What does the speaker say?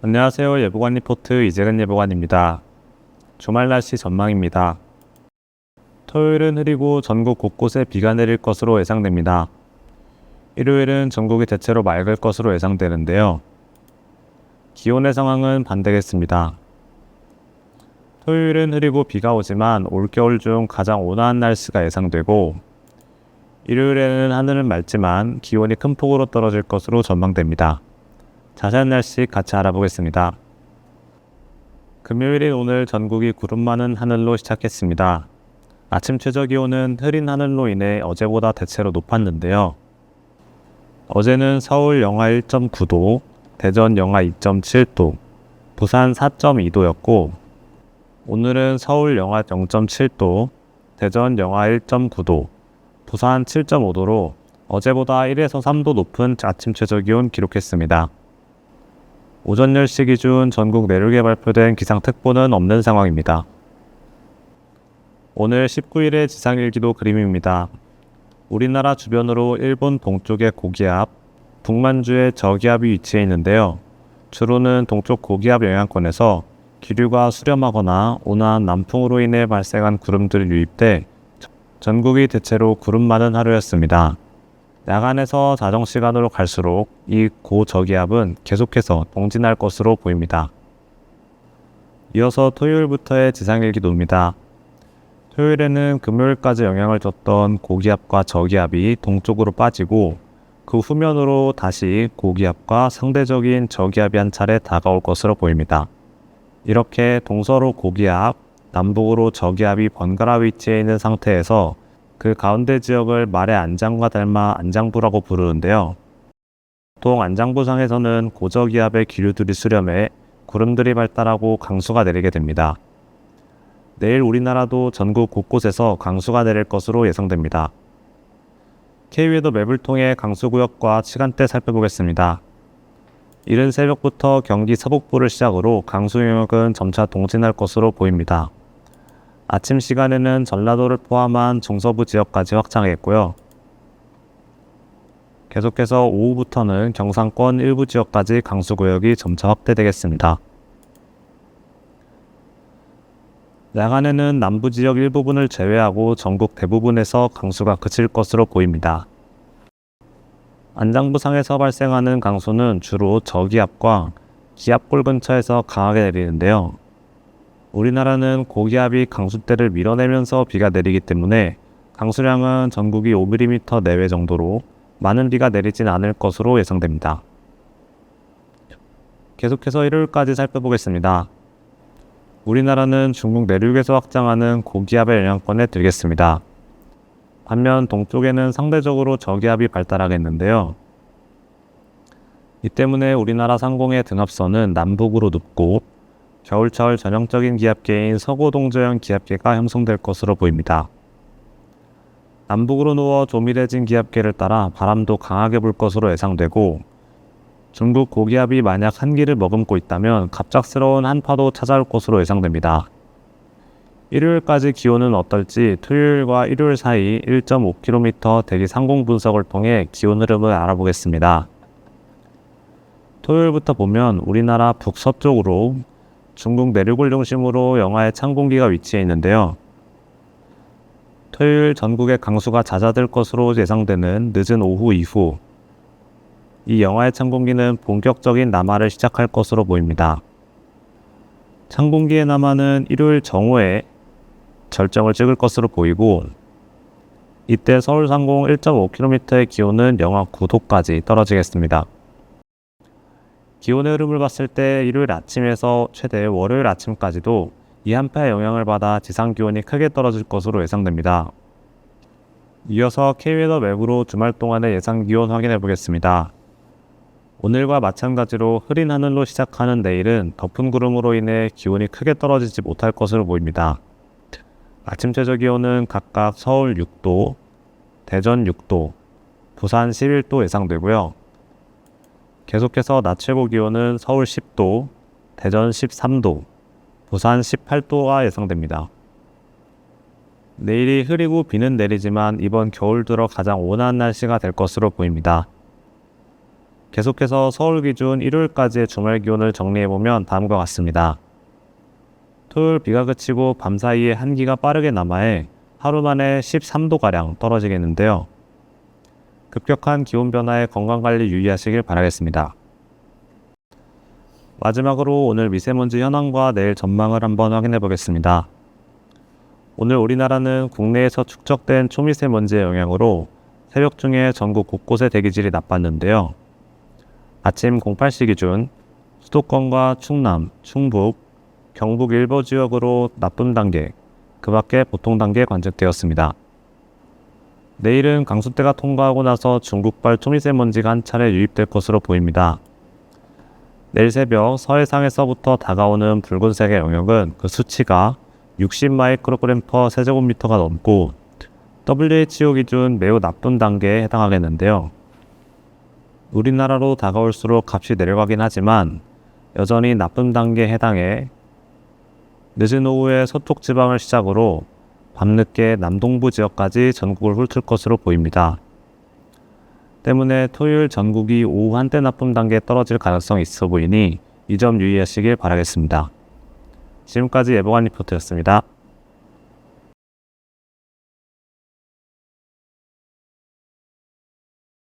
안녕하세요. 예보관 리포트 이재근 예보관입니다. 주말 날씨 전망입니다. 토요일은 흐리고 전국 곳곳에 비가 내릴 것으로 예상됩니다. 일요일은 전국이 대체로 맑을 것으로 예상되는데요. 기온의 상황은 반대겠습니다. 토요일은 흐리고 비가 오지만 올겨울 중 가장 온화한 날씨가 예상되고, 일요일에는 하늘은 맑지만 기온이 큰 폭으로 떨어질 것으로 전망됩니다. 자세한 날씨 같이 알아보겠습니다. 금요일인 오늘 전국이 구름 많은 하늘로 시작했습니다. 아침 최저 기온은 흐린 하늘로 인해 어제보다 대체로 높았는데요. 어제는 서울 영하 1.9도, 대전 영하 2.7도, 부산 4.2도였고, 오늘은 서울 영하 0.7도, 대전 영하 1.9도, 부산 7.5도로 어제보다 1에서 3도 높은 아침 최저 기온 기록했습니다. 오전 10시 기준 전국 내륙에 발표된 기상특보는 없는 상황입니다. 오늘 19일의 지상일기도 그림입니다. 우리나라 주변으로 일본 동쪽의 고기압, 북만주의 저기압이 위치해 있는데요. 주로는 동쪽 고기압 영향권에서 기류가 수렴하거나 온화한 남풍으로 인해 발생한 구름들이 유입돼 전국이 대체로 구름 많은 하루였습니다. 야간에서 자정시간으로 갈수록 이 고저기압은 계속해서 동진할 것으로 보입니다. 이어서 토요일부터의 지상일기도입니다. 토요일에는 금요일까지 영향을 줬던 고기압과 저기압이 동쪽으로 빠지고 그 후면으로 다시 고기압과 상대적인 저기압이 한 차례 다가올 것으로 보입니다. 이렇게 동서로 고기압, 남북으로 저기압이 번갈아 위치해 있는 상태에서 그 가운데 지역을 말의 안장과 닮아 안장부라고 부르는데요. 보통 안장부상에서는 고저기압의 기류들이 수렴해 구름들이 발달하고 강수가 내리게 됩니다. 내일 우리나라도 전국 곳곳에서 강수가 내릴 것으로 예상됩니다. K웨더 맵을 통해 강수구역과 시간대 살펴보겠습니다. 이른 새벽부터 경기 서북부를 시작으로 강수 영역은 점차 동진할 것으로 보입니다. 아침 시간에는 전라도를 포함한 중서부 지역까지 확장했고요. 계속해서 오후부터는 경상권 일부 지역까지 강수구역이 점차 확대되겠습니다. 야간에는 남부 지역 일부분을 제외하고 전국 대부분에서 강수가 그칠 것으로 보입니다. 안장부상에서 발생하는 강수는 주로 저기압과 기압골 근처에서 강하게 내리는데요. 우리나라는 고기압이 강수대를 밀어내면서 비가 내리기 때문에 강수량은 전국이 5mm 내외 정도로 많은 비가 내리진 않을 것으로 예상됩니다. 계속해서 일요일까지 살펴보겠습니다. 우리나라는 중국 내륙에서 확장하는 고기압의 영향권에 들겠습니다. 반면 동쪽에는 상대적으로 저기압이 발달하겠는데요. 이 때문에 우리나라 상공의 등압선은 남북으로 눕고 겨울철 전형적인 기압계인 서고동저형 기압계가 형성될 것으로 보입니다. 남북으로 누워 조밀해진 기압계를 따라 바람도 강하게 불 것으로 예상되고, 중국 고기압이 만약 한기를 머금고 있다면 갑작스러운 한파도 찾아올 것으로 예상됩니다. 일요일까지 기온은 어떨지 토요일과 일요일 사이 1.5km 대기 상공 분석을 통해 기온 흐름을 알아보겠습니다. 토요일부터 보면 우리나라 북서쪽으로 중국 내륙을 중심으로 영하의 찬 공기가 위치해 있는데요. 토요일 전국의 강수가 잦아들 것으로 예상되는 늦은 오후 이후 이 영하의 찬 공기는 본격적인 남하를 시작할 것으로 보입니다. 찬 공기의 남하는 일요일 정오에 절정을 찍을 것으로 보이고, 이때 서울 상공 1.5km의 기온은 영하 9도까지 떨어지겠습니다. 기온의 흐름을 봤을 때 일요일 아침에서 최대 월요일 아침까지도 이 한파의 영향을 받아 지상기온이 크게 떨어질 것으로 예상됩니다. 이어서 K웨더 맵으로 주말 동안의 예상기온 확인해 보겠습니다. 오늘과 마찬가지로 흐린 하늘로 시작하는 내일은 덮은 구름으로 인해 기온이 크게 떨어지지 못할 것으로 보입니다. 아침 최저 기온은 각각 서울 6도, 대전 6도, 부산 11도 예상되고요. 계속해서 낮 최고 기온은 서울 10도, 대전 13도, 부산 18도가 예상됩니다. 내일이 흐리고 비는 내리지만 이번 겨울 들어 가장 온화한 날씨가 될 것으로 보입니다. 계속해서 서울 기준 일요일까지의 주말 기온을 정리해보면 다음과 같습니다. 토요일 비가 그치고 밤사이에 한기가 빠르게 남하해 하루 만에 13도가량 떨어지겠는데요. 급격한 기온 변화에 건강관리 유의하시길 바라겠습니다. 마지막으로 오늘 미세먼지 현황과 내일 전망을 한번 확인해 보겠습니다. 오늘 우리나라는 국내에서 축적된 초미세먼지의 영향으로 새벽 중에 전국 곳곳의 대기질이 나빴는데요. 아침 08시 기준 수도권과 충남, 충북, 경북 일부 지역으로 나쁨 단계, 그 밖에 보통 단계에 관측되었습니다. 내일은 강수대가 통과하고 나서 중국발 초미세먼지가 한 차례 유입될 것으로 보입니다. 내일 새벽 서해상에서부터 다가오는 붉은색의 영역은 그 수치가 60마이크로그램/세 세제곱미터가 넘고 WHO 기준 매우 나쁜 단계에 해당하겠는데요. 우리나라로 다가올수록 값이 내려가긴 하지만 여전히 나쁨 단계에 해당해 늦은 오후에 서쪽 지방을 시작으로 밤늦게 남동부 지역까지 전국을 훑을 것으로 보입니다. 때문에 토요일 전국이 오후 한때 나쁨 단계에 떨어질 가능성이 있어 보이니 이 점 유의하시길 바라겠습니다. 지금까지 예보관 리포터였습니다.